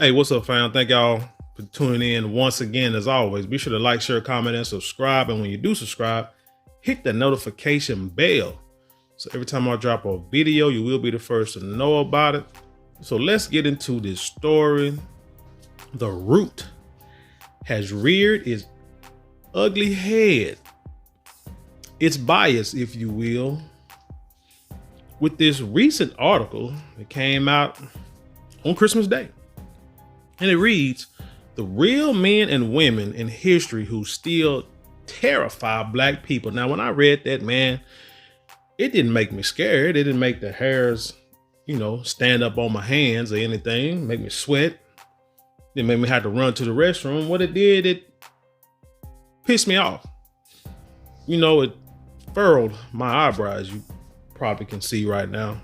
Hey, what's up, fam? Thank y'all for tuning in once again. As always, be sure to like, share, comment, and subscribe. And when you do subscribe, hit the notification bell. So every time I drop a video, you will be the first to know about it. So let's get into this story. The Root has reared its ugly head, its bias, if you will, with this recent article that came out on Christmas Day. And it reads, the real men and women in history who still terrify black people. Now, when I read that, man, it didn't make me scared. It didn't make the hairs, stand up on my hands or anything, make me sweat. It didn't make me have to run to the restroom. What it did, it pissed me off. It furrowed my eyebrows. You probably can see right now.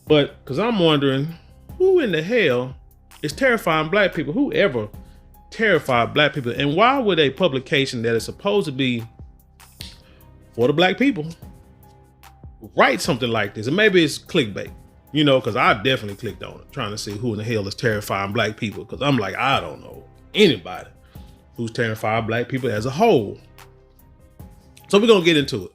But because I'm wondering, who in the hell is terrifying black people? Whoever terrified black people? And why would a publication that is supposed to be for the black people write something like this? And maybe it's clickbait, because I definitely clicked on it trying to see who in the hell is terrifying black people. Because I'm like, I don't know anybody who's terrified black people as a whole. So we're going to get into it.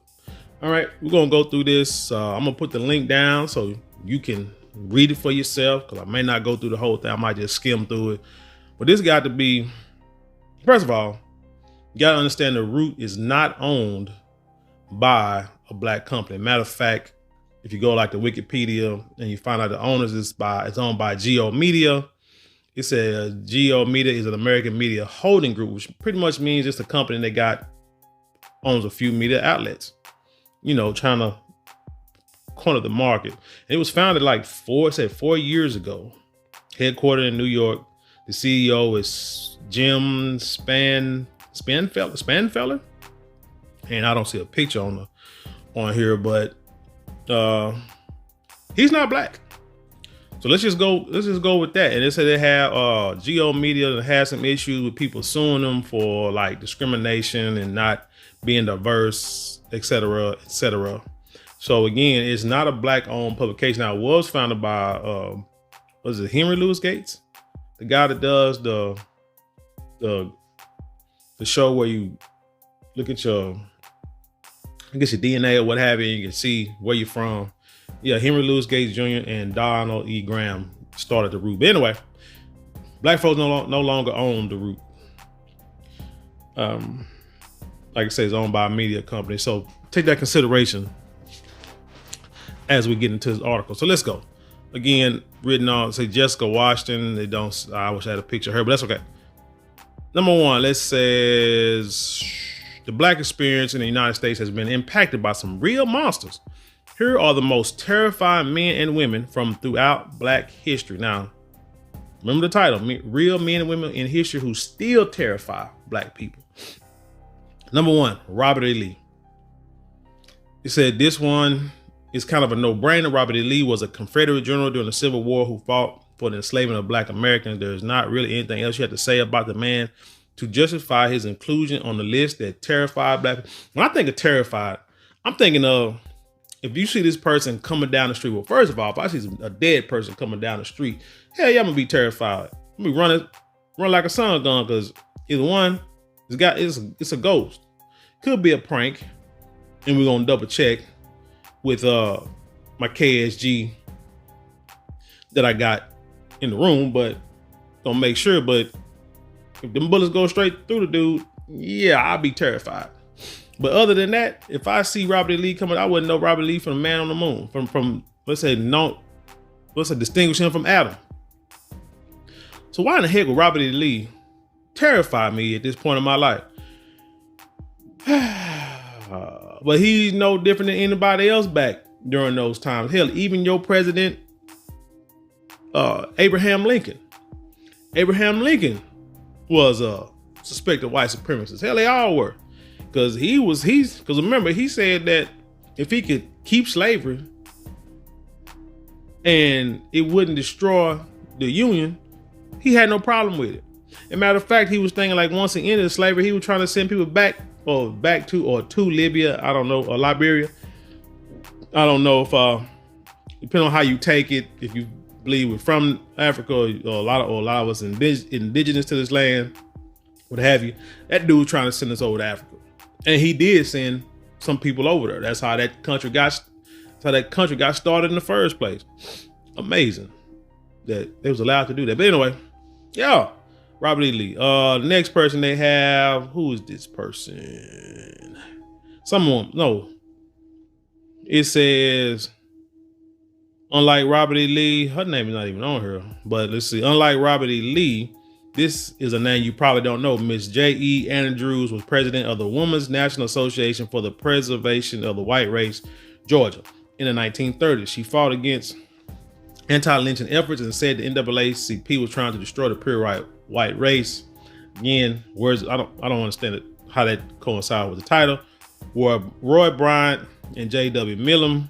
All right, we're going to go through this. I'm going to put the link down so you can read it for yourself, because I may not go through the whole thing. I might just skim through it. But this got to be, first of all, you got to understand the Root is not owned by a black company. Matter of fact, if you go like the Wikipedia and you find out the owners it's owned by Geo Media. It says Geo Media is an American media holding group, which pretty much means it's a company that owns a few media outlets, trying to corner the market. And it was founded like 4 years ago, headquartered in New York. The CEO is Jim Spanfeller, and I don't see a picture on here, but he's not black. So let's just go with that. And they said they have Geo Media that has some issues with people suing them for like discrimination and not being diverse, etc., etc. So again, it's not a black-owned publication. Now, it was founded by, Henry Louis Gates, the guy that does the show where you look at your DNA or what have you, and you can see where you're from. Yeah, Henry Louis Gates Jr. and Donald E. Graham started the Root. But anyway, black folks no longer own the Root. Like I say, it's owned by a media company. So take that consideration as we get into this article. So let's go. Again, written on, say Jessica Washington. I wish I had a picture of her, but that's okay. Number one, let's says the black experience in the United States has been impacted by some real monsters. Here are the most terrifying men and women from throughout black history. Now, remember the title, real men and women in history who still terrify black people. Number one, Robert E. Lee. It said this one is kind of a no-brainer. Robert E. Lee was a Confederate general during the Civil War who fought for the enslavement of black Americans. There's not really anything else you have to say about the man to justify his inclusion on the list that terrified black people. When I think of terrified, I'm thinking of, if you see this person coming down the street, well, first of all, if I see a dead person coming down the street, hell yeah, I'm gonna be terrified. I'm gonna run like a sun gun, because either one, it's a ghost. Could be a prank, and we're gonna double check with my KSG that I got in the room, but gonna make sure. But if them bullets go straight through the dude, yeah, I'll be terrified. But other than that, if I see Robert E. Lee coming, I wouldn't know Robert E. Lee from the Man on the Moon, from let's say distinguish him from Adam. So why in the heck would Robert E. Lee terrify me at this point in my life? But he's no different than anybody else back during those times. Hell, even your president, Abraham Lincoln. Abraham Lincoln was a suspected white supremacist. Hell, they all were. Because remember, he said that if he could keep slavery and it wouldn't destroy the Union, he had no problem with it. As a matter of fact, he was thinking like once he ended slavery, he was trying to send people back to Libya, I don't know, or Liberia. I don't know if depending on how you take it, if you believe we're from Africa, or a lot of us indigenous to this land, what have you. That dude trying to send us over to Africa, and he did send some people over there. That's how that country got started in the first place. Amazing that they was allowed to do that. But anyway, yeah, Robert E. Lee. The next person they have, who is this person? Someone, no. It says, unlike Robert E. Lee, her name is not even on here, but let's see. Unlike Robert E. Lee, this is a name you probably don't know. Miss J.E. Andrews was president of the Women's National Association for the Preservation of the White Race, Georgia, in the 1930s. She fought against anti-lynching efforts and said the NAACP was trying to destroy the pure white race. Again, words I don't understand it, how that coincides with the title. Were Roy Bryant and J.W. Millam.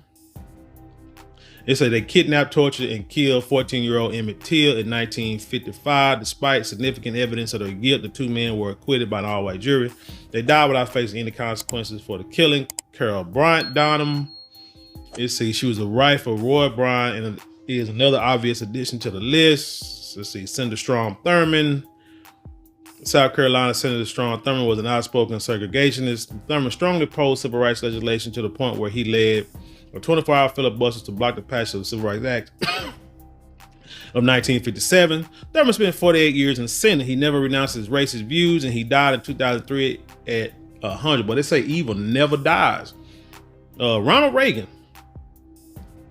It said they kidnapped, tortured, and killed 14-year-old Emmett Till in 1955. Despite significant evidence of their guilt, the two men were acquitted by an all-white jury. They died without facing any consequences for the killing. Carol Bryant Donham. Let's see, she was a wife of Roy Bryant, and is another obvious addition to the list. Let's see, Senator Strom Thurmond. South Carolina Senator Strom Thurmond was an outspoken segregationist. Thurmond strongly opposed civil rights legislation to the point where he led a 24-hour filibuster to block the passage of the Civil Rights Act of 1957. Thurmond spent 48 years in the Senate. He never renounced his racist views, and he died in 2003 at 100. But they say evil never dies. Ronald Reagan.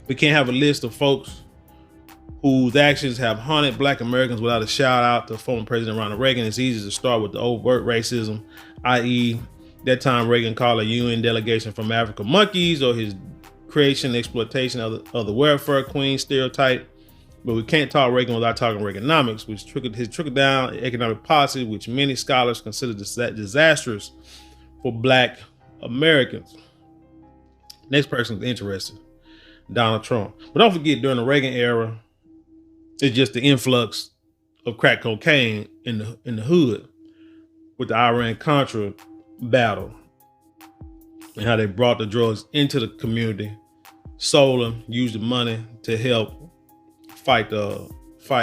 We can't have a list of folks whose actions have haunted Black Americans without a shout out to former President Ronald Reagan. It's easy to start with the overt racism, i.e. that time Reagan called a UN delegation from Africa monkeys, or his creation and exploitation of the welfare queen stereotype. But we can't talk Reagan without talking Reaganomics, which his trickle-down economic policy, which many scholars consider disastrous for Black Americans. Next person is interesting, Donald Trump. But don't forget, during the Reagan era, it's just the influx of crack cocaine in the hood with the Iran-Contra battle, and how they brought the drugs into the community, sold them, used the money to help fight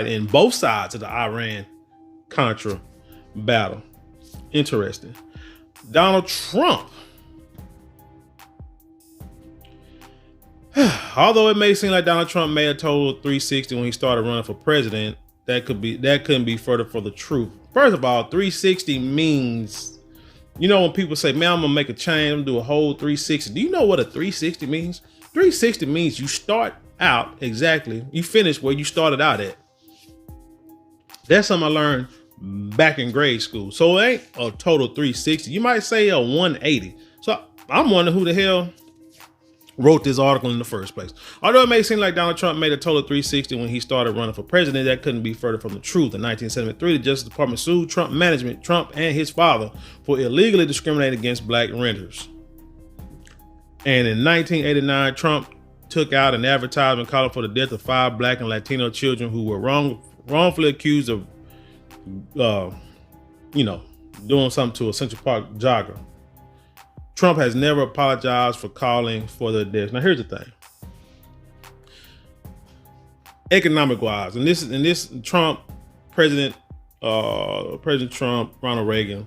in both sides of the Iran-Contra battle. Interesting. Donald Trump. Although it may seem like Donald Trump made a total of 360 when he started running for president, that couldn't be further from the truth. First of all, 360 means, you know, when people say, man, I'm gonna make a change, I'm gonna do a whole 360. Do you know what a 360 means? 360 means you start out exactly, you finish where you started out at. That's something I learned back in grade school. So it ain't a total 360. You might say a 180. So I'm wondering who the hell wrote this article in the first place. Although it may seem like Donald Trump made a total of 360 when he started running for president, that couldn't be further from the truth. In 1973, the Justice Department sued Trump management, Trump and his father, for illegally discriminating against Black renters. And in 1989, Trump took out an advertisement calling for the death of 5 Black and Latino children who were wrongfully accused of, doing something to a Central Park jogger. Trump has never apologized for calling for their deaths. Now, here's the thing. Economic wise, and this Trump, President Trump, Ronald Reagan,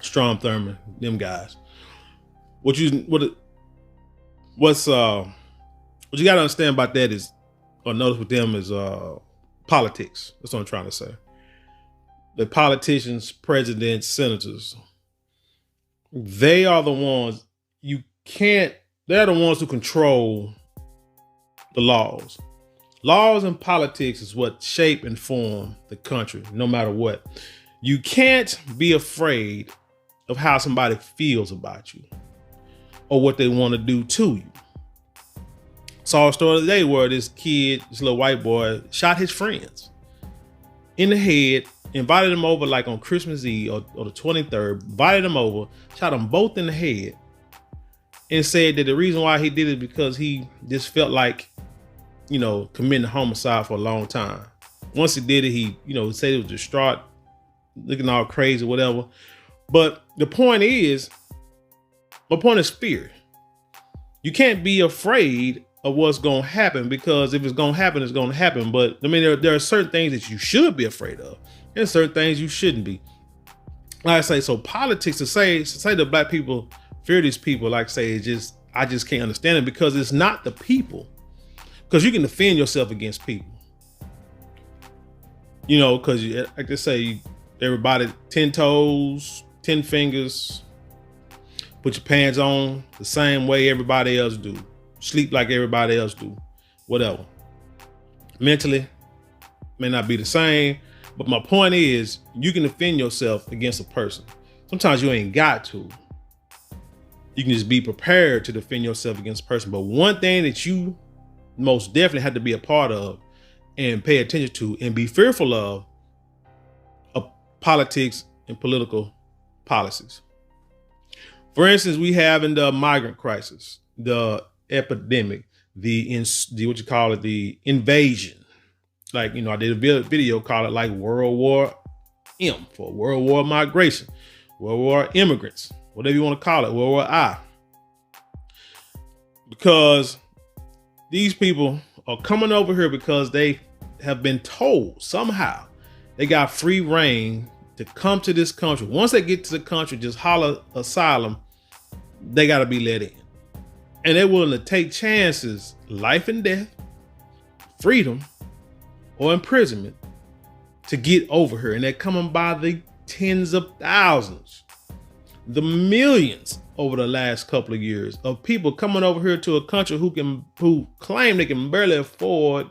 Strom Thurmond, them guys. What you got to understand about that is, or notice with them is politics. That's what I'm trying to say. The politicians, presidents, senators, they are the ones they're the ones who control the laws. Laws and politics is what shape and form the country, no matter what. You can't be afraid of how somebody feels about you or what they want to do to you. Saw a story today where this little white boy, shot his friends in the head, invited them over like on Christmas Eve or the 23rd, invited them over, shot them both in the head, and said that the reason why he did it because he just felt like, committing homicide for a long time. Once he did it, he, said he was distraught, looking all crazy, whatever. But my point is fear. You can't be afraid of what's going to happen, because if it's going to happen, it's going to happen. But I mean, there are certain things that you should be afraid of and certain things you shouldn't be. Like I say, so politics, to say that black people fear these people, like I say, I just can't understand it, because it's not the people. Because you can defend yourself against people. You know, because like they say, everybody 10 toes, 10 fingers, put your pants on the same way everybody else do. Sleep like everybody else do. Whatever. Mentally, may not be the same. But my point is, you can defend yourself against a person. Sometimes you ain't got to. You can just be prepared to defend yourself against a person. But one thing that you most definitely have to be a part of and pay attention to and be fearful of politics and political policies. For instance, we have in the migrant crisis, the epidemic, the invasion. Like, I did a video called it like World War M, for World War migration, World War immigrants, whatever you want to call it, World War I. Because these people are coming over here because they have been told somehow they got free reign to come to this country. Once they get to the country, just holler asylum, they got to be let in. And they're willing to take chances, life and death, freedom, or imprisonment to get over here. And they're coming by the tens of thousands, the millions over the last couple of years of people coming over here to a country who claim they can barely afford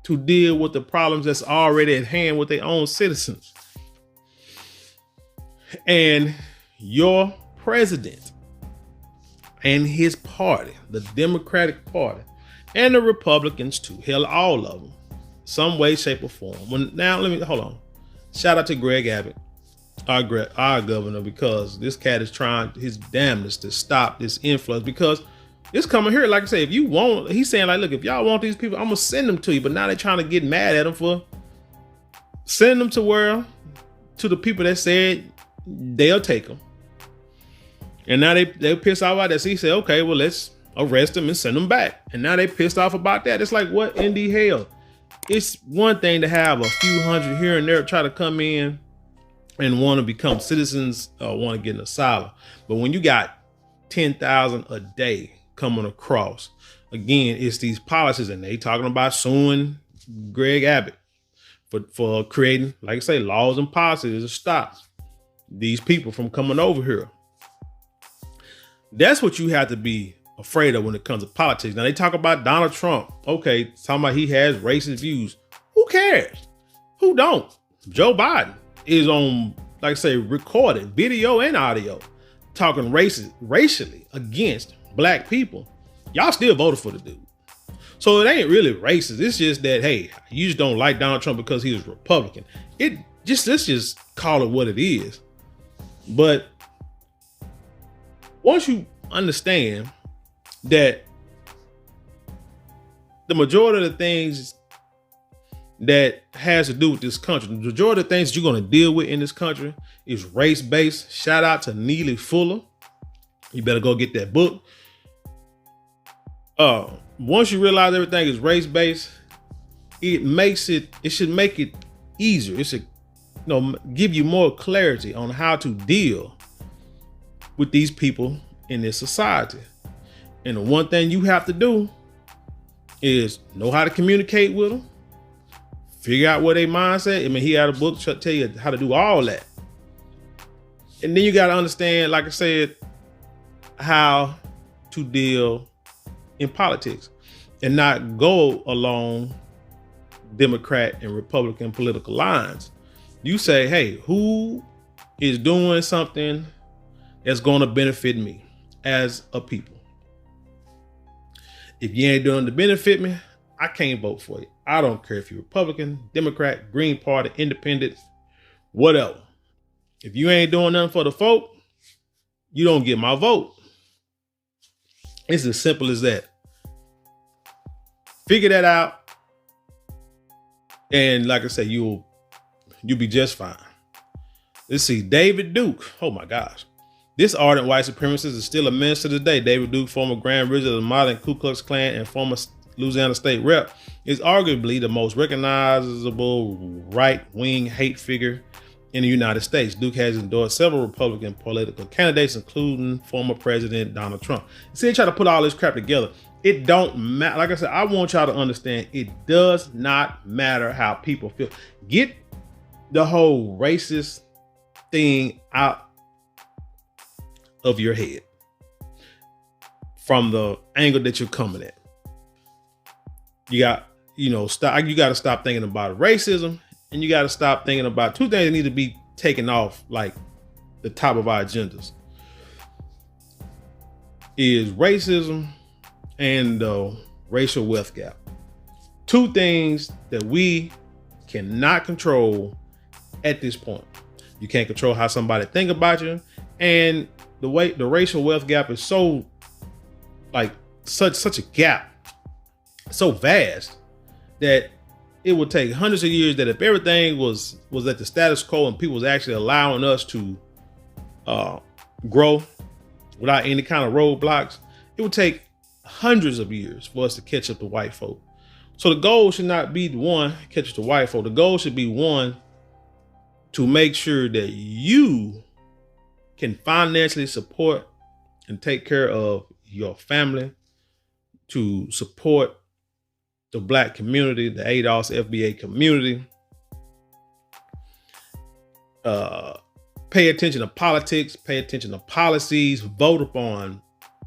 to deal with the problems that's already at hand with their own citizens. And your president and his party, the Democratic Party, and the Republicans too, hell, all of them, some way, shape, or form. Hold on. Shout out to Greg Abbott, our governor, because this cat is trying his damnedest to stop this influx, because it's coming here. Like I say, he's saying like, look, if y'all want these people, I'm gonna send them to you. But now they're trying to get mad at him for sending them to the people that said they'll take them. And now they pissed off about that. So he said, okay, well, let's arrest them and send them back. And now they pissed off about that. It's like, what in the hell? It's one thing to have a few hundred here and there try to come in and want to become citizens or want to get an asylum. But when you got 10,000 a day coming across, again, it's these policies, and they talking about suing Greg Abbott for creating, like I say, laws and policies to stop these people from coming over here. That's what you have to be afraid of when it comes to politics. Now they talk about Donald Trump. Okay, talking about he has racist views. Who cares? Who don't? Joe Biden is on, like I say, recorded video and audio talking racially against black people. Y'all still voted for the dude. So it ain't really racist. It's just that, hey, you just don't like Donald Trump because he was Republican. Let's just call it what it is. But once you understand that the majority of the things that has to do with this country, the majority of the things that you're going to deal with in this country is race-based. Shout out to Neely Fuller. You better go get that book. Once you realize everything is race-based, it should make it easier. It should, give you more clarity on how to deal with these people in this society. And the one thing you have to do is know how to communicate with them, figure out what their mindset. I mean, he had a book to tell you how to do all that. And then you got to understand, like I said, how to deal in politics and not go along Democrat and Republican political lines. You say, hey, who is doing something that's going to benefit me as a people? If you ain't doing to benefit me, I can't vote for you. I don't care if you're Republican, Democrat, Green Party, Independent, whatever. If you ain't doing nothing for the folk, you don't get my vote. It's as simple as that. Figure that out. And like I said, you'll be just fine. Let's see, David Duke. Oh my gosh. This ardent white supremacist is still a menace to this day. David Duke, former Grand Wizard of the modern Ku Klux Klan and former Louisiana state rep, is arguably the most recognizable right-wing hate figure in the United States. Duke has endorsed several Republican political candidates, including former President Donald Trump. See, they try to put all this crap together. It don't matter. Like I said, I want y'all to understand, it does not matter how people feel. Get the whole racist thing out of your head from the angle that you're coming at. You got, you got to stop thinking about racism, and you got to stop thinking about two things that need to be taken off like the top of our agendas is racism and the racial wealth gap. Two things that we cannot control at this point. You can't control how somebody think about you, and the way the racial wealth gap is so like such a gap, so vast that it would take hundreds of years, that if everything was at the status quo and people was actually allowing us to grow without any kind of roadblocks, it would take hundreds of years for us to catch up to white folk. So the goal should not be one, catch up to white folk. The goal should be one, to make sure that you can financially support and take care of your family, to support the Black community, the ADOS FBA community. Pay attention to politics, pay attention to policies, vote upon,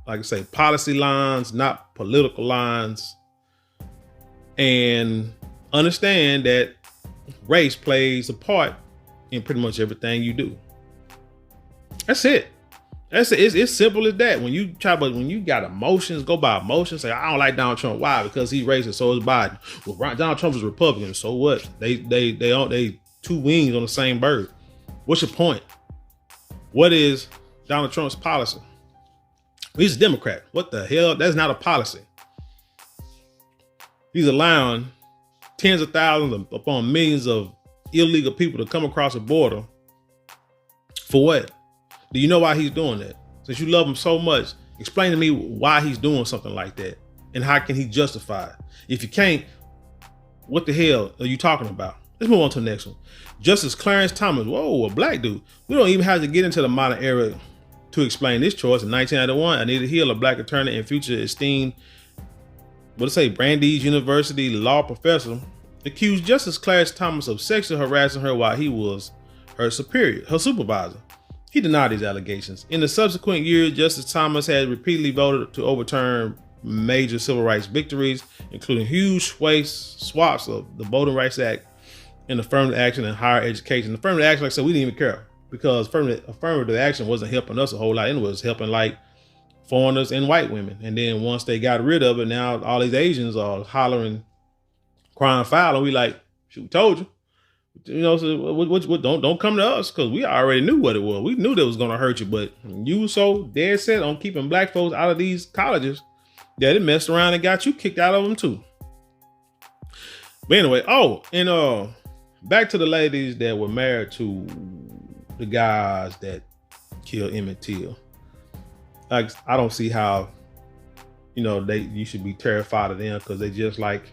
like I say, policy lines, not political lines, and understand that race plays a part in pretty much everything you do. That's it. It's simple as that. When you got emotions, go by emotions. Say, I don't like Donald Trump. Why? Because he's racist. So is Biden. Well, Donald Trump is Republican. So what? They two wings on the same bird. What's your point? What is Donald Trump's policy? He's a Democrat. What the hell? That's not a policy. He's allowing tens of thousands upon millions of illegal people to come across the border. For what? Do you know why he's doing that? Since you love him so much, explain to me why he's doing something like that, and how can he justify it? If you can't, what the hell are you talking about? Let's move on to the next one. Justice Clarence Thomas. Whoa, a Black dude. We don't even have to get into the modern era to explain this choice. In 1991, Anita Hill, a Black attorney and future esteemed, Brandeis University law professor, accused Justice Clarence Thomas of sexually harassing her while he was her supervisor. He denied these allegations. In the subsequent years, Justice Thomas had repeatedly voted to overturn major civil rights victories, including huge swaths of the Voting Rights Act and affirmative action in higher education. The affirmative action, like I said, we didn't even care, because affirmative action wasn't helping us a whole lot. It was helping like foreigners and white women. And then once they got rid of it, now all these Asians are hollering, crying foul, and we like, shoot, we told you. So don't come to us, because we already knew what it was. We knew that was going to hurt you, but you were so dead set on keeping Black folks out of these colleges that it messed around and got you kicked out of them too. But anyway, back to the ladies that were married to the guys that killed Emmett Till. Like, I don't see how, you should be terrified of them, because they just like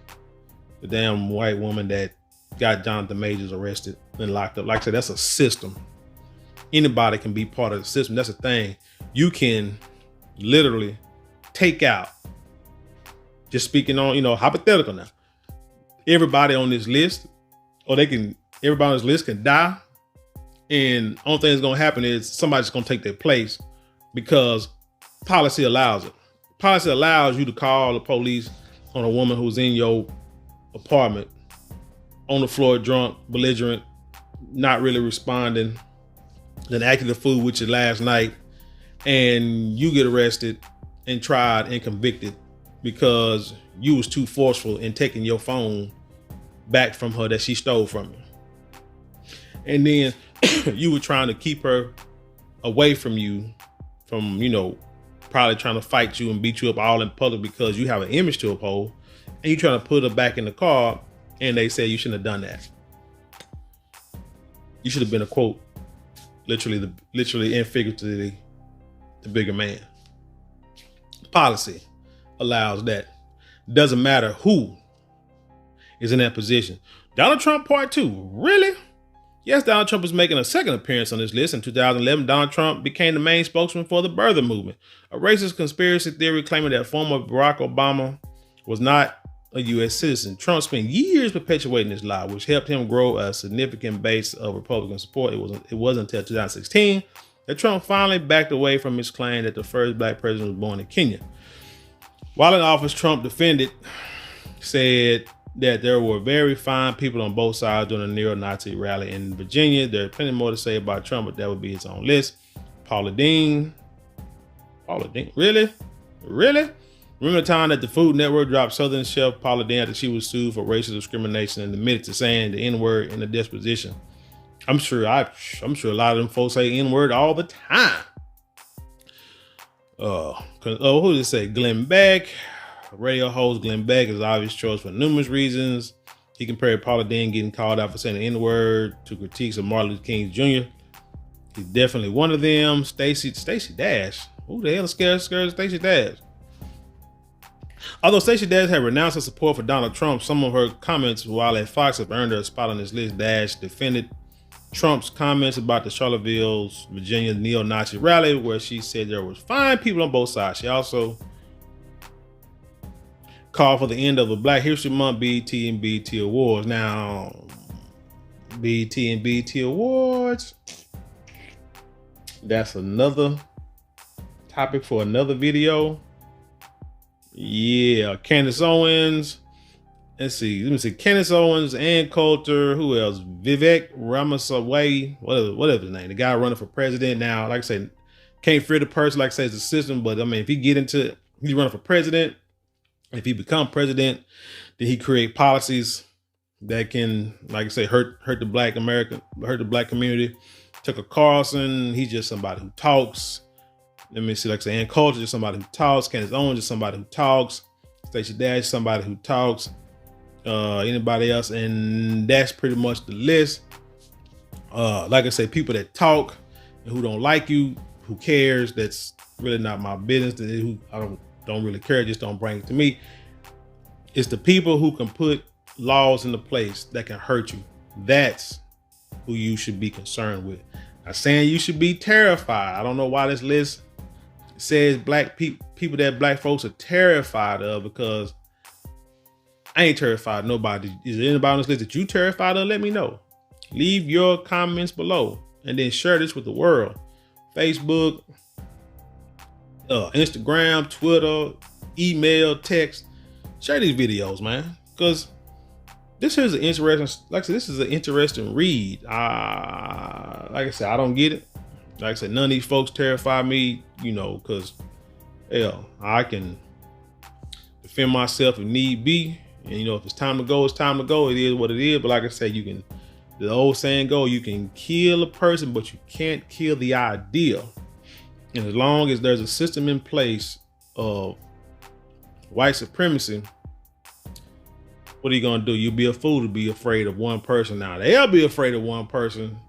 the damn white woman that got Jonathan Majors arrested and locked up. Like I said, that's a system. Anybody can be part of the system. That's the thing. You can literally take out, just speaking on, hypothetical now, everybody on this list, or everybody on this list can die. And only thing that's going to happen is somebody's going to take their place, because policy allows it. Policy allows you to call the police on a woman who's in your apartment on the floor, drunk, belligerent, not really responding, then acting the fool with you last night, and you get arrested and tried and convicted because you was too forceful in taking your phone back from her that she stole from you. And then you were trying to keep her away from you, from, probably trying to fight you and beat you up all in public because you have an image to uphold, and you trying to put her back in the car, and they say you shouldn't have done that. You should have been a quote, literally and figuratively, the bigger man. Policy allows that. Doesn't matter who is in that position. Donald Trump part 2. Really? Yes, Donald Trump is making a second appearance on this list. In 2011, Donald Trump became the main spokesman for the birther movement, a racist conspiracy theory claiming that former Barack Obama was not a U.S. citizen. Trump spent years perpetuating this lie, which helped him grow a significant base of Republican support. It wasn't until 2016 that Trump finally backed away from his claim that the first black president was born in Kenya. While in office, Trump said that there were very fine people on both sides during a neo-Nazi rally in Virginia. There's plenty more to say about Trump, but that would be its own list. Paula Deen, really? Remember the time that the Food Network dropped Southern chef Paula Deen after she was sued for racial discrimination and admitted to saying the N-word in a disposition? I'm sure a lot of them folks say N-word all the time. Who did it say? Glenn Beck. Radio host Glenn Beck is an obvious choice for numerous reasons. He compared Paula Deen getting called out for saying the N-word to critiques of Martin Luther King Jr. He's definitely one of them. Stacey Dash. Who the hell is scared of Stacey Dash? Although Stacey Dash had renounced her support for Donald Trump, some of her comments while at Fox have earned her a spot on this list. Dash defended Trump's comments about the Charlottesville, Virginia neo-Nazi rally, where she said there was fine people on both sides. She also called for the end of the Black History Month, BET and BET Awards. Now, BET and BET Awards, that's another topic for another video. Yeah, Candace Owens. Let me see. Candace Owens, Ann Coulter, who else? Vivek Ramaswamy, whatever his name. The guy running for president now. Like I said, can't fear the person, like I say, it's the system. But I mean, if he get into, he's running for president. If he become president, then he create policies that can, like I say, hurt the black community. Tucker Carlson, he's just somebody who talks. Let me see, like I say, Ann Coulter, just somebody who talks. Candace Owens, just somebody who talks. Stacey Dash, somebody who talks. Anybody else? And that's pretty much the list. Like I say, people that talk and who don't like you, who cares? That's really not my business. Who I don't really care. Just don't bring it to me. It's the people who can put laws into place that can hurt you. That's who you should be concerned with. Not saying you should be terrified. I don't know why this list says black people that black folks are terrified of, because I ain't terrified of nobody. Is there anybody on this list that you terrified of? Let me know. Leave your comments below and then share this with the world. Facebook, Instagram, Twitter, email, text. Share these videos, man, because this is an interesting, like I said, this is an interesting read. Like I said, I don't get it. Like I said, none of these folks terrify me, because hell, I can defend myself if need be. And if it's time to go, it's time to go. It is what it is. But like I said, the old saying go, you can kill a person, but you can't kill the idea. And as long as there's a system in place of white supremacy, what are you gonna do? You'll be a fool to be afraid of one person. Now they'll be afraid of one person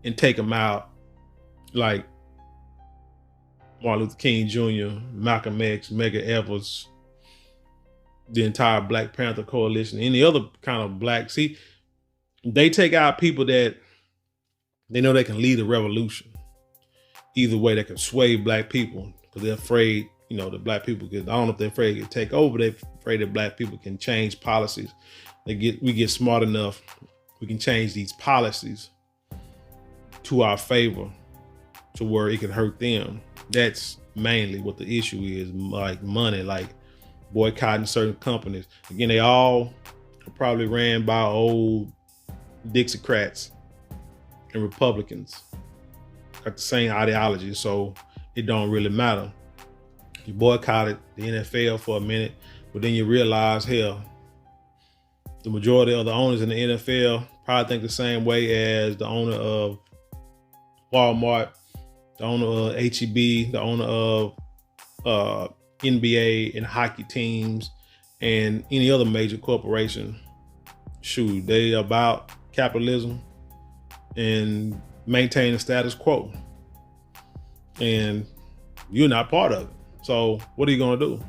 and take them out, like Martin Luther King Jr., Malcolm X, Medgar Evers, the entire Black Panther Coalition, any other kind of black. See, they take out people that they know they can lead a revolution. Either way, they can sway black people because they're afraid, that black people I don't know if they're afraid to take over. They're afraid that black people can change policies. We get smart enough, we can change these policies to our favor to where it can hurt them. That's mainly what the issue is, like money, like boycotting certain companies. Again, they all are probably ran by old Dixiecrats and Republicans. Got the same ideology, so it don't really matter. You boycotted the NFL for a minute, but then you realize, hell, the majority of the owners in the NFL probably think the same way as the owner of Walmart, the owner of HEB, the owner of NBA and hockey teams, and any other major corporation. Shoot, they about capitalism and maintain the status quo. And You're not part of it. So what are you gonna do?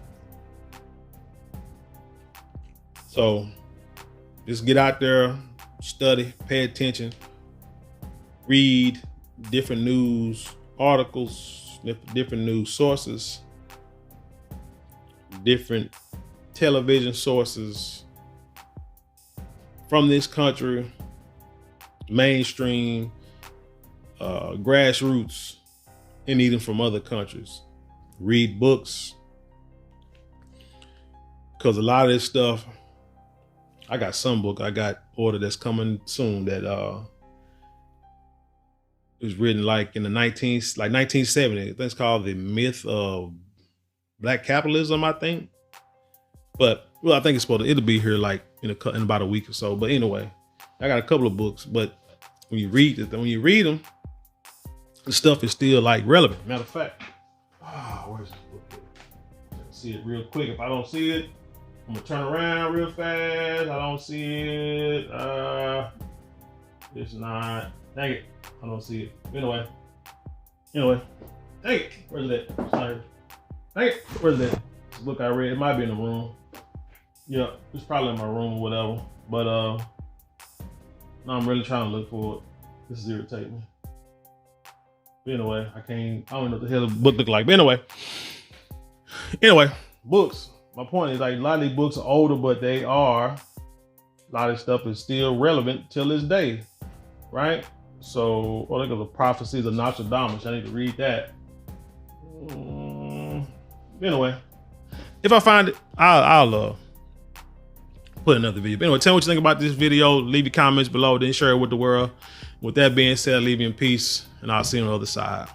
So just get out there, study, pay attention, read different news articles, different news sources, different television sources from this country, mainstream, grassroots, and even from other countries. Read books, because a lot of this stuff, I got some book I got ordered that's coming soon that was written like in the 1970s. I think it's called The Myth of Black Capitalism, I think. But well, I think it's it'll be here like in about a week or so. But anyway, I got a couple of books, but when you read them, the stuff is still like relevant. Matter of fact, where's this book? See it real quick. If I don't see it, I'm gonna turn around real fast. I don't see it. It's not. Dang it. I don't see it. Anyway. Dang it. Where's it at? Sorry. Dang it. Where's that? This book I read. It might be in the room. Yeah, it's probably in my room or whatever. But now I'm really trying to look for it. This is irritating me. But anyway, I don't know what the hell the book look like. But anyway, books. My point is like a lot of these books are older, but a lot of stuff is still relevant till this day, right? So, look at the prophecies of Nostradamus. I need to read that. Anyway, if I find it, I'll put another video. But anyway, tell me what you think about this video. Leave your comments below, then share it with the world. With that being said, I leave you in peace, and I'll see you on the other side.